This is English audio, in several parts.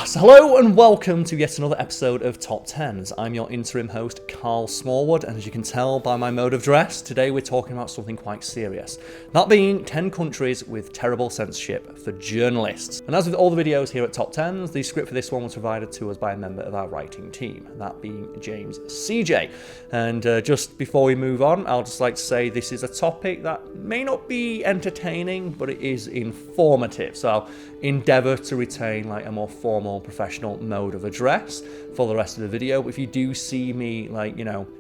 So hello and welcome to yet another episode of TopTenz. I'm your interim host, Karl Smallwood, and as you can tell by my mode of dress, today we're talking about something quite serious. That being 10 countries with terrible censorship for journalists. And as with all the videos here at TopTenz, the script for this one was provided to us by a member of our writing team, that being James CJ. And just before we move on, I'll just like to say this is a topic that may not be entertaining, but it is informative. So I'll endeavour to retain like a more formal professional mode of address for the rest of the video. If you do see me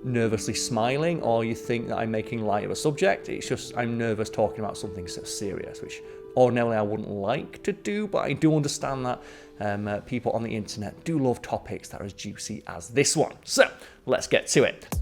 nervously smiling, or you think that I'm making light of a subject, it's just I'm nervous talking about something so serious, which ordinarily I wouldn't like to do, but I do understand that people on the internet do love topics that are as juicy as this one. So let's get to it.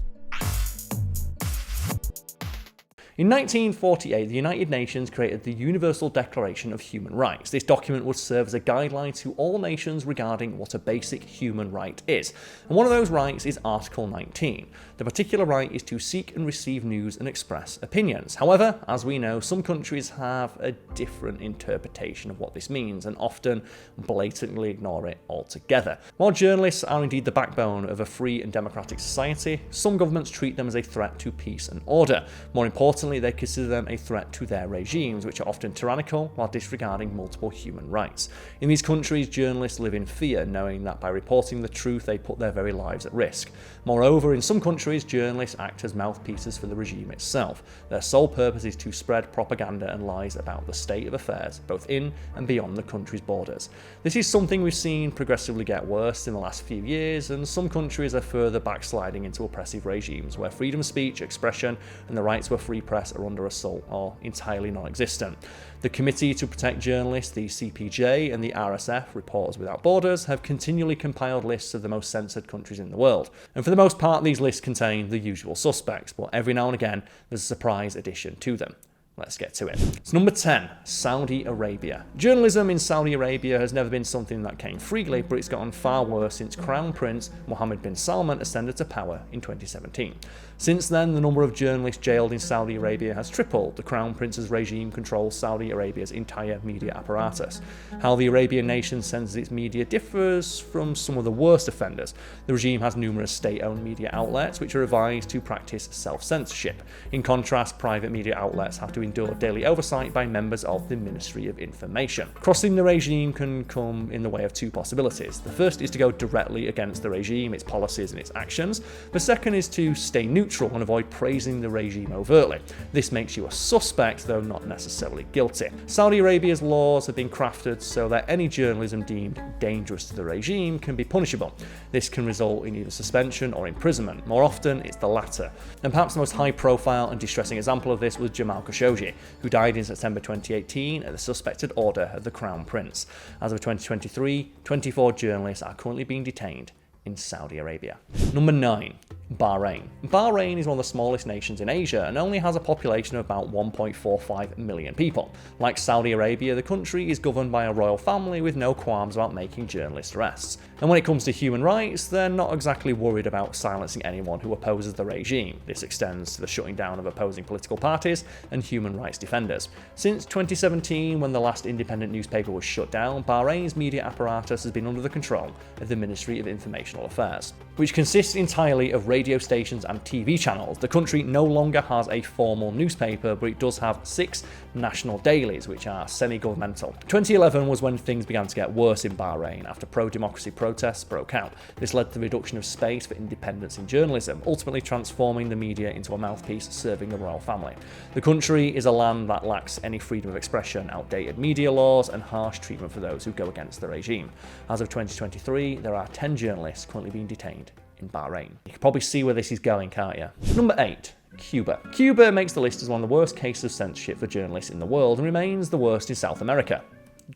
In 1948, the United Nations created the Universal Declaration of Human Rights. This document would serve as a guideline to all nations regarding what a basic human right is. And one of those rights is Article 19. The particular right is to seek and receive news and express opinions. However, as we know, some countries have a different interpretation of what this means and often blatantly ignore it altogether. While journalists are indeed the backbone of a free and democratic society, some governments treat them as a threat to peace and order. More importantly, they consider them a threat to their regimes, which are often tyrannical while disregarding multiple human rights. In these countries, journalists live in fear, knowing that by reporting the truth, they put their very lives at risk. Moreover, in some countries, journalists act as mouthpieces for the regime itself. Their sole purpose is to spread propaganda and lies about the state of affairs, both in and beyond the country's borders. This is something we've seen progressively get worse in the last few years, and some countries are further backsliding into oppressive regimes where freedom of speech, expression, and the right to a free press are under assault or entirely non-existent. The Committee to Protect Journalists, the CPJ, and the RSF, Reporters Without Borders, have continually compiled lists of the most censored countries in the world. And for the most part, these lists contain the usual suspects, but every now and again, there's a surprise addition to them. Let's get to it. So number 10, Saudi Arabia. Journalism in Saudi Arabia has never been something that came freely, but it's gotten far worse since Crown Prince Mohammed bin Salman ascended to power in 2017. Since then, the number of journalists jailed in Saudi Arabia has tripled. The Crown Prince's regime controls Saudi Arabia's entire media apparatus. How the Arabian nation censors its media differs from some of the worst offenders. The regime has numerous state-owned media outlets which are advised to practice self-censorship. In contrast, private media outlets have to endure daily oversight by members of the Ministry of Information. Crossing the regime can come in the way of two possibilities. The first is to go directly against the regime, its policies and its actions. The second is to stay neutral and avoid praising the regime overtly. This makes you a suspect, though not necessarily guilty. Saudi Arabia's laws have been crafted so that any journalism deemed dangerous to the regime can be punishable. This can result in either suspension or imprisonment. More often, it's the latter. And perhaps the most high-profile and distressing example of this was Jamal Khashoggi, who died in September 2018 at the suspected order of the Crown Prince. As of 2023, 24 journalists are currently being detained in Saudi Arabia. Number 9. Bahrain. Bahrain is one of the smallest nations in Asia and only has a population of about 1.45 million people. Like Saudi Arabia, the country is governed by a royal family with no qualms about making journalist arrests. And when it comes to human rights, they're not exactly worried about silencing anyone who opposes the regime. This extends to the shutting down of opposing political parties and human rights defenders. Since 2017, when the last independent newspaper was shut down, Bahrain's media apparatus has been under the control of the Ministry of Informational Affairs, which consists entirely of radio stations and TV channels. The country no longer has a formal newspaper, but it does have 6 national dailies, which are semi-governmental. 2011 was when things began to get worse in Bahrain after pro-democracy protests broke out. This led to the reduction of space for independence in journalism, ultimately transforming the media into a mouthpiece serving the royal family. The country is a land that lacks any freedom of expression, outdated media laws, and harsh treatment for those who go against the regime. As of 2023, there are 10 journalists currently being detained in Bahrain. You can probably see where this is going, can't you? Number 8. Cuba. Cuba makes the list as one of the worst cases of censorship for journalists in the world and remains the worst in South America.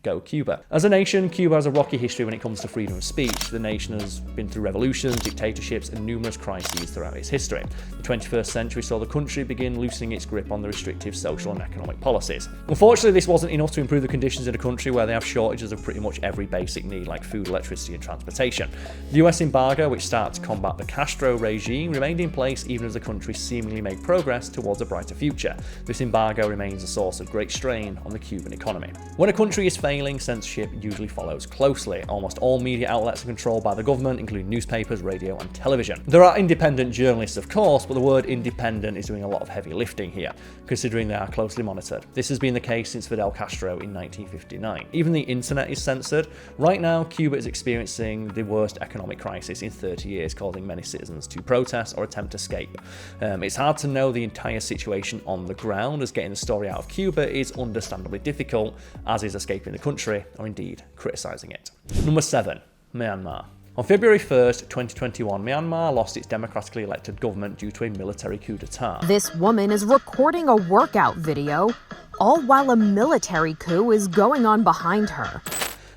Go Cuba. As a nation, Cuba has a rocky history when it comes to freedom of speech. The nation has been through revolutions, dictatorships, and numerous crises throughout its history. The 21st century saw the country begin loosening its grip on the restrictive social and economic policies. Unfortunately, this wasn't enough to improve the conditions in a country where they have shortages of pretty much every basic need like food, electricity, and transportation. The US embargo, which started to combat the Castro regime, remained in place even as the country seemingly made progress towards a brighter future. This embargo remains a source of great strain on the Cuban economy. When a country is failing, censorship usually follows closely. Almost all media outlets are controlled by the government, including newspapers, radio, and television. There are independent journalists, of course, but the word independent is doing a lot of heavy lifting here, considering they are closely monitored. This has been the case since Fidel Castro in 1959. Even the internet is censored. Right now, Cuba is experiencing the worst economic crisis in 30 years, causing many citizens to protest or attempt escape. It's hard to know the entire situation on the ground, as getting the story out of Cuba is understandably difficult, as is escaping the country, or indeed criticising it. Number 7. Myanmar. On February 1st, 2021, Myanmar lost its democratically elected government due to a military coup d'etat. This woman is recording a workout video, all while a military coup is going on behind her.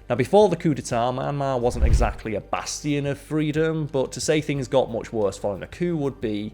Now, before the coup d'etat, Myanmar wasn't exactly a bastion of freedom, but to say things got much worse following the coup would be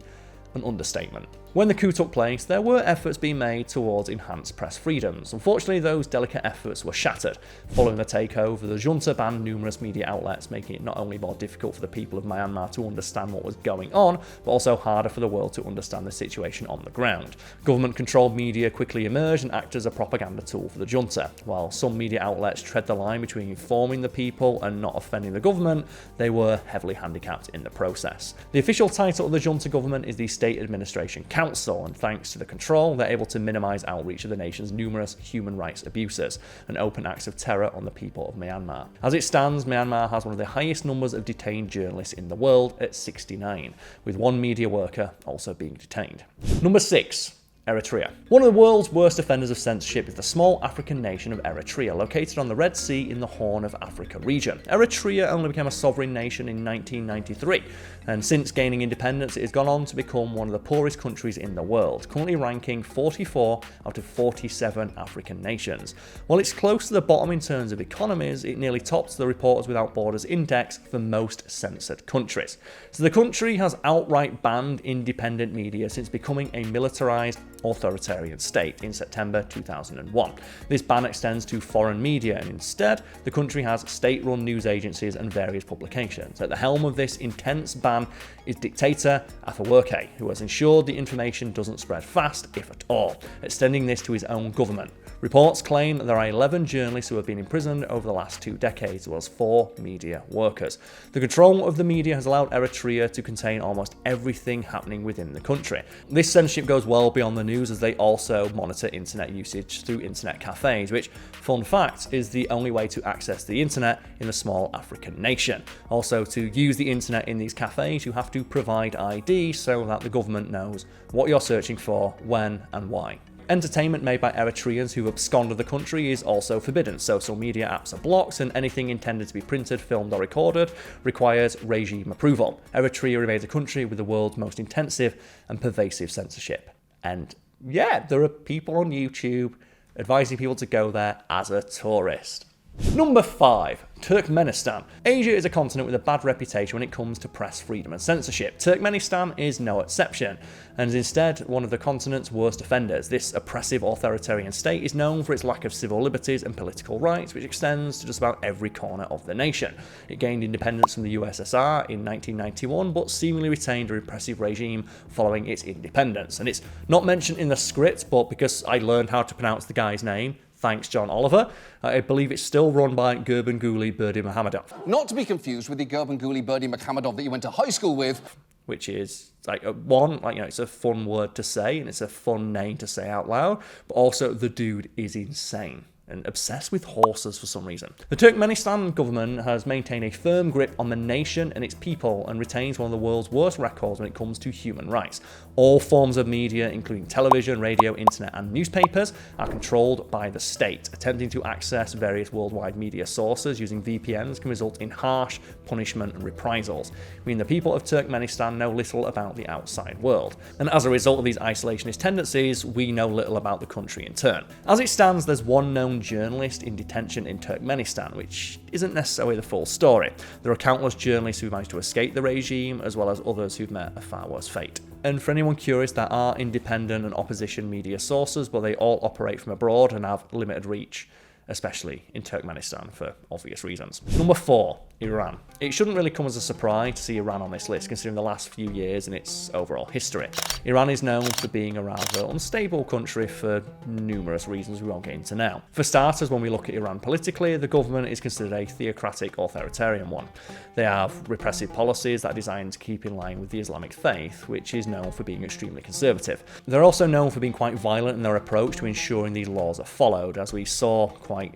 an understatement. When the coup took place, there were efforts being made towards enhanced press freedoms. Unfortunately, those delicate efforts were shattered. Following the takeover, the junta banned numerous media outlets, making it not only more difficult for the people of Myanmar to understand what was going on, but also harder for the world to understand the situation on the ground. Government-controlled media quickly emerged and acted as a propaganda tool for the junta. While some media outlets tread the line between informing the people and not offending the government, they were heavily handicapped in the process. The official title of the junta government is the State Administration Council, and thanks to the control, they're able to minimize outreach of the nation's numerous human rights abuses and open acts of terror on the people of Myanmar. As it stands, Myanmar has one of the highest numbers of detained journalists in the world at 69, with one media worker also being detained. Number 6. Eritrea. One of the world's worst offenders of censorship is the small African nation of Eritrea, located on the Red Sea in the Horn of Africa region. Eritrea only became a sovereign nation in 1993, and since gaining independence, it has gone on to become one of the poorest countries in the world, currently ranking 44 out of 47 African nations. While it's close to the bottom in terms of economies, it nearly tops the Reporters Without Borders index for most censored countries. So the country has outright banned independent media since becoming a militarized authoritarian state in September 2001. This ban extends to foreign media, and instead, the country has state-run news agencies and various publications. At the helm of this intense ban is dictator Afewerki, who has ensured the information doesn't spread fast, if at all, extending this to his own government. Reports claim that there are 11 journalists who have been imprisoned over the last 2 decades, as well as 4 media workers. The control of the media has allowed Eritrea to contain almost everything happening within the country. This censorship goes well beyond the news, as they also monitor internet usage through internet cafes, which, fun fact, is the only way to access the internet in a small African nation. Also, to use the internet in these cafes, you have to provide ID so that the government knows what you're searching for, when, and why. Entertainment made by Eritreans who absconded the country is also forbidden. Social media apps are blocked, and anything intended to be printed, filmed, or recorded requires regime approval. Eritrea remains a country with the world's most intensive and pervasive censorship. And yeah, there are people on YouTube advising people to go there as a tourist. Number 5. Turkmenistan. Asia is a continent with a bad reputation when it comes to press freedom and censorship. Turkmenistan is no exception, and is instead one of the continent's worst offenders. This oppressive authoritarian state is known for its lack of civil liberties and political rights, which extends to just about every corner of the nation. It gained independence from the USSR in 1991, but seemingly retained a repressive regime following its independence. And it's not mentioned in the script, but because I learned how to pronounce the guy's name, thanks John Oliver, I believe it's still run by Gurbanguly Berdimuhamedov. Not to be confused with the Gurbanguly Berdimuhamedov that you went to high school with. Which is it's a fun word to say and it's a fun name to say out loud, but also the dude is insane and obsessed with horses for some reason. The Turkmenistan government has maintained a firm grip on the nation and its people and retains one of the world's worst records when it comes to human rights. All forms of media, including television, radio, internet, and newspapers, are controlled by the state. Attempting to access various worldwide media sources using VPNs can result in harsh punishment and reprisals, meaning the people of Turkmenistan know little about the outside world. And as a result of these isolationist tendencies, we know little about the country in turn. As it stands, there's one known journalist in detention in Turkmenistan, which isn't necessarily the full story. There are countless journalists who managed to escape the regime, as well as others who've met a far worse fate. And for anyone curious, there are independent and opposition media sources, but they all operate from abroad and have limited reach, especially in Turkmenistan for obvious reasons. Number 4, Iran. It shouldn't really come as a surprise to see Iran on this list, considering the last few years and its overall history. Iran is known for being a rather unstable country for numerous reasons we won't get into now. For starters, when we look at Iran politically, the government is considered a theocratic authoritarian one. They have repressive policies that are designed to keep in line with the Islamic faith, which is known for being extremely conservative. They're also known for being quite violent in their approach to ensuring these laws are followed, as we saw quite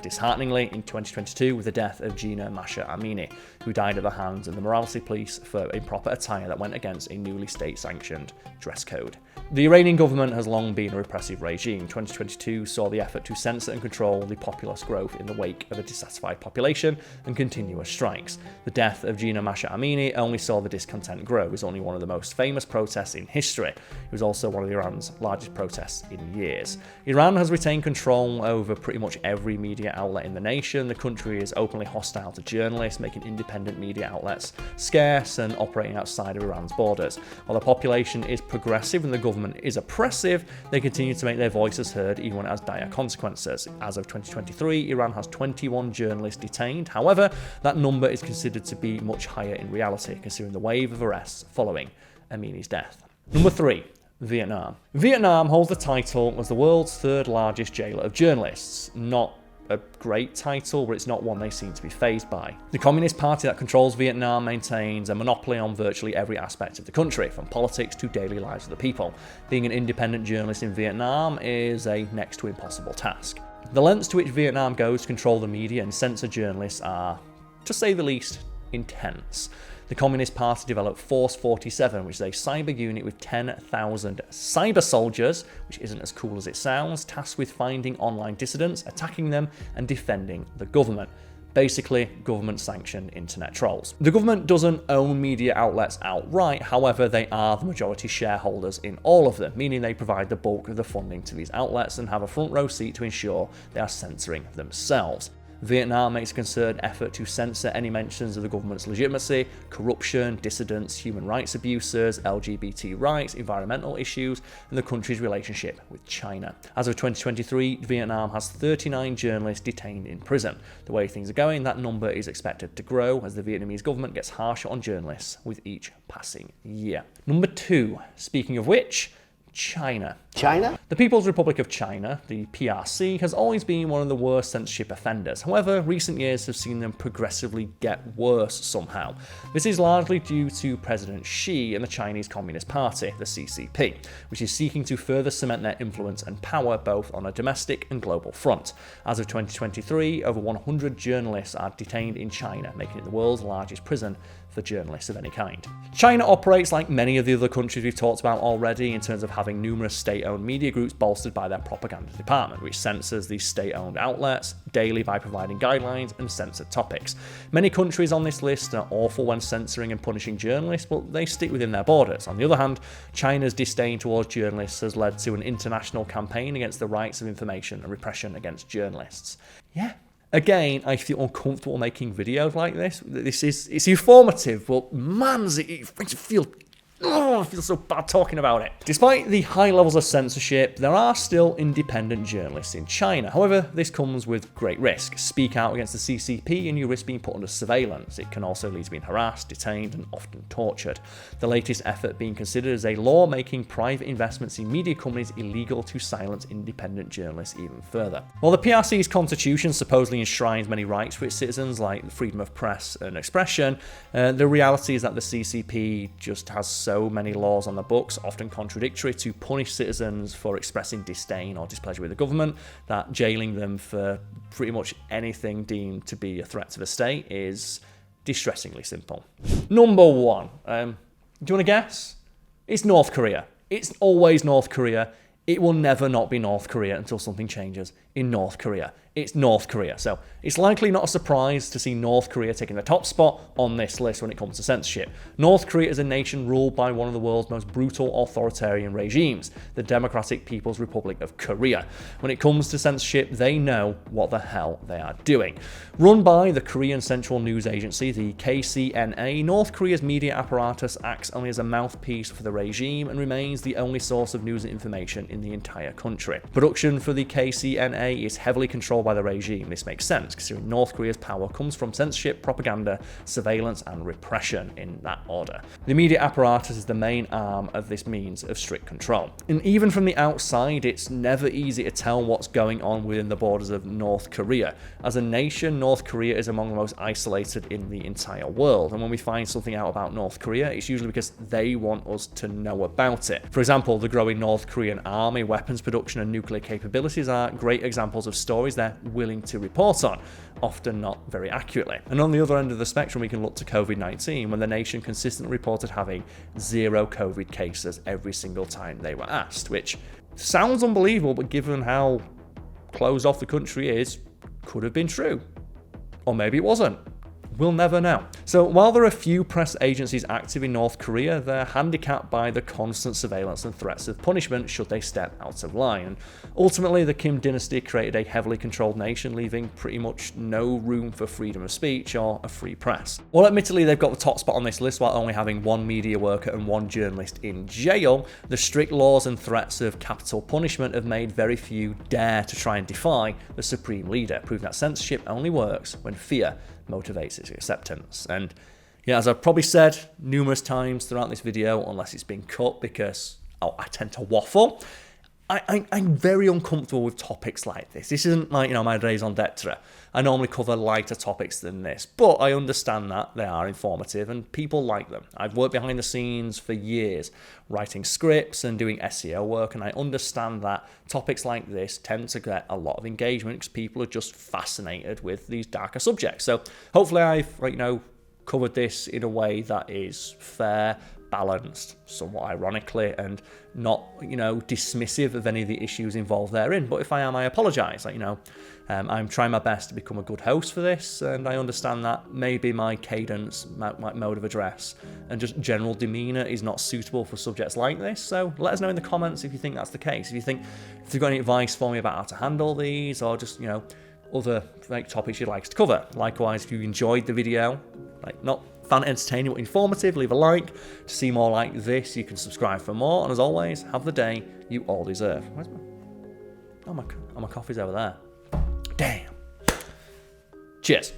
dishearteningly in 2022 with the death of Gina Masha Amini, who died at the hands of the morality police for improper attire that went against a newly state-sanctioned dress code. The Iranian government has long been a repressive regime. 2022 saw the effort to censor and control the populist growth in the wake of a dissatisfied population and continuous strikes. The death of Gina Masha Amini only saw the discontent grow. It was only one of the most famous protests in history. It was also one of Iran's largest protests in years. Iran has retained control over pretty much every media outlet in the nation. The country is openly hostile to journalists, making independent media outlets scarce and operating outside of Iran's borders. While the population is progressive and the government is oppressive, they continue to make their voices heard even when it has dire consequences. As of 2023, Iran has 21 journalists detained. However, that number is considered to be much higher in reality, considering the wave of arrests following Amini's death. Number 3. Vietnam. Vietnam holds the title as the world's third largest jailer of journalists. Not a great title, but it's not one they seem to be fazed by. The Communist Party that controls Vietnam maintains a monopoly on virtually every aspect of the country, from politics to daily lives of the people. Being an independent journalist in Vietnam is a next to impossible task. The lengths to which Vietnam goes to control the media and censor journalists are, to say the least, intense. The Communist Party developed Force 47, which is a cyber unit with 10,000 cyber soldiers, which isn't as cool as it sounds, tasked with finding online dissidents, attacking them, and defending the government. Basically, government-sanctioned internet trolls. The government doesn't own media outlets outright, however, they are the majority shareholders in all of them, meaning they provide the bulk of the funding to these outlets and have a front row seat to ensure they are censoring themselves. Vietnam makes a concerted effort to censor any mentions of the government's legitimacy, corruption, dissidents, human rights abusers, LGBT rights, environmental issues, and the country's relationship with China. As of 2023, Vietnam has 39 journalists detained in prison. The way things are going, that number is expected to grow as the Vietnamese government gets harsher on journalists with each passing year. Number 2, speaking of which, China. The People's Republic of China, the PRC, has always been one of the worst censorship offenders. However, recent years have seen them progressively get worse somehow. This is largely due to President Xi and the Chinese Communist Party, the CCP, which is seeking to further cement their influence and power both on a domestic and global front. As of 2023, over 100 journalists are detained in China, making it the world's largest prison for journalists of any kind. China operates like many of the other countries we've talked about already in terms of having numerous state-owned media groups bolstered by their propaganda department, which censors these state-owned outlets daily by providing guidelines and censored topics. Many countries on this list are awful when censoring and punishing journalists, but they stick within their borders. On the other hand, China's disdain towards journalists has led to an international campaign against the rights of information and repression against journalists. Yeah. Again, I feel uncomfortable making videos like this. It's informative, but man, it makes you feel I feel so bad talking about it. Despite the high levels of censorship, there are still independent journalists in China. However, this comes with great risk. Speak out against the CCP and you risk being put under surveillance. It can also lead to being harassed, detained, and often tortured. The latest effort being considered is a law making private investments in media companies illegal to silence independent journalists even further. While the PRC's constitution supposedly enshrines many rights for its citizens, like freedom of press and expression, the reality is that the CCP just has so many laws on the books, often contradictory, to punish citizens for expressing disdain or displeasure with the government, that jailing them for pretty much anything deemed to be a threat to the state is distressingly simple. Number 1. Do you want to guess? It's North Korea. It's always North Korea. It will never not be North Korea until something changes in North Korea. It's North Korea. So it's likely not a surprise to see North Korea taking the top spot on this list when it comes to censorship. North Korea is a nation ruled by one of the world's most brutal authoritarian regimes, the Democratic People's Republic of Korea. When it comes to censorship, they know what the hell they are doing. Run by the Korean Central News Agency, the KCNA, North Korea's media apparatus acts only as a mouthpiece for the regime and remains the only source of news and information in the entire country. Production for the KCNA is heavily controlled controlled by the regime. This makes sense, considering North Korea's power comes from censorship, propaganda, surveillance, and repression in that order. The media apparatus is the main arm of this means of strict control. And even from the outside, it's never easy to tell what's going on within the borders of North Korea. As a nation, North Korea is among the most isolated in the entire world. And when we find something out about North Korea, it's usually because they want us to know about it. For example, the growing North Korean army, weapons production, and nuclear capabilities are great examples of stories they're willing to report on, often not very accurately. And on the other end of the spectrum, we can look to COVID-19, when the nation consistently reported having 0 COVID cases every single time they were asked, which sounds unbelievable, but given how closed off the country is, could have been true. Or maybe it wasn't. We'll never know. So while there are few press agencies active in North Korea, they're handicapped by the constant surveillance and threats of punishment should they step out of line. And ultimately, the Kim dynasty created a heavily controlled nation, leaving pretty much no room for freedom of speech or a free press. While admittedly they've got the top spot on this list while only having 1 media worker and 1 journalist in jail, the strict laws and threats of capital punishment have made very few dare to try and defy the supreme leader, proving that censorship only works when fear motivates its acceptance. And as I've probably said numerous times throughout this video, unless it's been cut because I tend to waffle, I'm very uncomfortable with topics like this. This isn't like, my days on Eritrea. I normally cover lighter topics than this, but I understand that they are informative and people like them. I've worked behind the scenes for years, writing scripts and doing SEO work, and I understand that topics like this tend to get a lot of engagement because people are just fascinated with these darker subjects. So hopefully I've, covered this in a way that is fair, balanced, somewhat ironically, and not, dismissive of any of the issues involved therein. But if I am, I apologise. I'm trying my best to become a good host for this, and I understand that maybe my cadence, my mode of address, and just general demeanour is not suitable for subjects like this. So let us know in the comments if you think that's the case. If you've got any advice for me about how to handle these, or just, other topics you'd like us to cover. Likewise, if you enjoyed the video, not found it entertaining but informative, leave a like. To see more like this, you can subscribe for more. And as always, have the day you all deserve. Where's my coffee's over there. Damn. Cheers.